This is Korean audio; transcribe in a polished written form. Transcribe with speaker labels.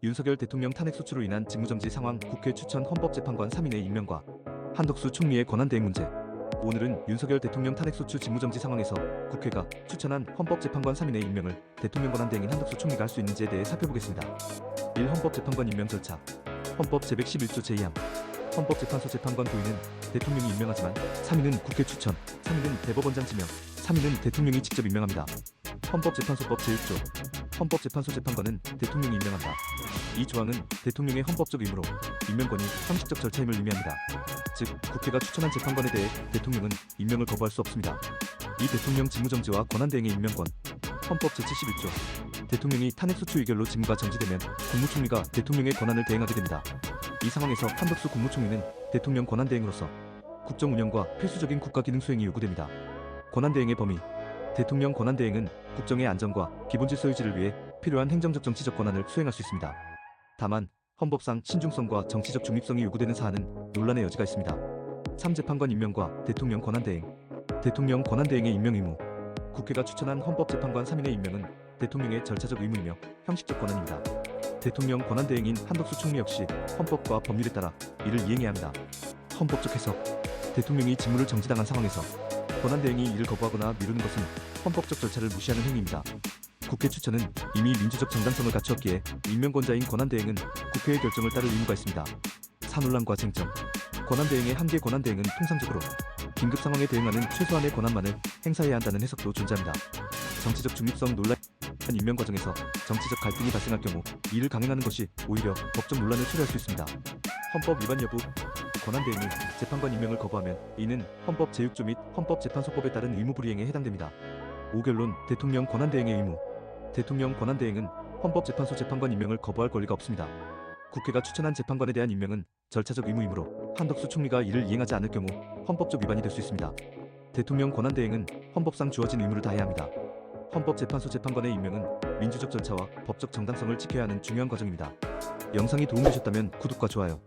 Speaker 1: 윤석열 대통령 탄핵 소추로 인한 직무정지 상황, 국회 추천 헌법재판관 3인의 임명과 한덕수 총리의 권한대행 문제. 오늘은 윤석열 대통령 탄핵 소추 직무정지 상황에서 국회가 추천한 헌법재판관 3인의 임명을 대통령 권한대행인 한덕수 총리가 할 수 있는지에 대해 살펴보겠습니다. 1. 헌법재판관 임명 절차. 헌법 제111조 제2항. 헌법재판소 재판관 도의는 대통령이 임명하지만 3인은 국회 추천, 3인은 대법원장 지명, 3인은 대통령이 직접 임명합니다. 헌법재판소법 제1조. 헌법재판소 재판관은 대통령이 임명한다. 이 조항은 대통령의 헌법적 의무로 임명권이 형식적 절차임을 의미합니다. 즉, 국회가 추천한 재판관에 대해 대통령은 임명을 거부할 수 없습니다. 이 대통령 직무정지와 권한대행의 임명권. 헌법 제71조. 대통령이 탄핵소추 의결로 직무가 정지되면 국무총리가 대통령의 권한을 대행하게 됩니다. 이 상황에서 한덕수 국무총리는 대통령 권한대행으로서 국정 운영과 필수적인 국가 기능 수행이 요구됩니다. 권한대행의 범위. 대통령 권한대행은 국정의 안정과 기본질서 유지를 위해 필요한 행정적 정치적 권한을 수행할 수 있습니다. 다만 헌법상 신중성과 정치적 중립성이 요구되는 사안은 논란의 여지가 있습니다. 3. 재판관 임명과 대통령 권한대행. 대통령 권한대행의 임명 의무. 국회가 추천한 헌법재판관 3인의 임명은 대통령의 절차적 의무이며 형식적 권한입니다. 대통령 권한대행인 한덕수 총리 역시 헌법과 법률에 따라 이를 이행해야 합니다. 헌법적 해석. 대통령이 직무를 정지당한 상황에서 권한대행이 이를 거부하거나 미루는 것은 헌법적 절차를 무시하는 행위입니다. 국회 추천은 이미 민주적 정당성을 갖추었기에 임명권자인 권한대행은 국회의 결정을 따를 의무가 있습니다. 사논란과 쟁점. 권한대행의 한계. 권한대행은 통상적으로 긴급 상황에 대응하는 최소한의 권한만을 행사해야 한다는 해석도 존재합니다. 정치적 중립성 논란. 임명 과정에서 정치적 갈등이 발생할 경우 이를 강행하는 것이 오히려 법적 논란을 초래할 수 있습니다. 헌법 위반 여부. 권한대행이 재판관 임명을 거부하면 이는 헌법 제6조 및 헌법재판소법에 따른 의무불이행에 해당됩니다. 5. 결론. 대통령 권한대행의 의무. 대통령 권한대행은 헌법재판소 재판관 임명을 거부할 권리가 없습니다. 국회가 추천한 재판관에 대한 임명은 절차적 의무이므로 한덕수 총리가 이를 이행하지 않을 경우 헌법적 위반이 될 수 있습니다. 대통령 권한대행은 헌법상 주어진 의무를 다해야 합니다. 헌법재판소 재판관의 임명은 민주적 절차와 법적 정당성을 지켜야 하는 중요한 과정입니다. 영상이 도움되셨다면 구독과 좋아요,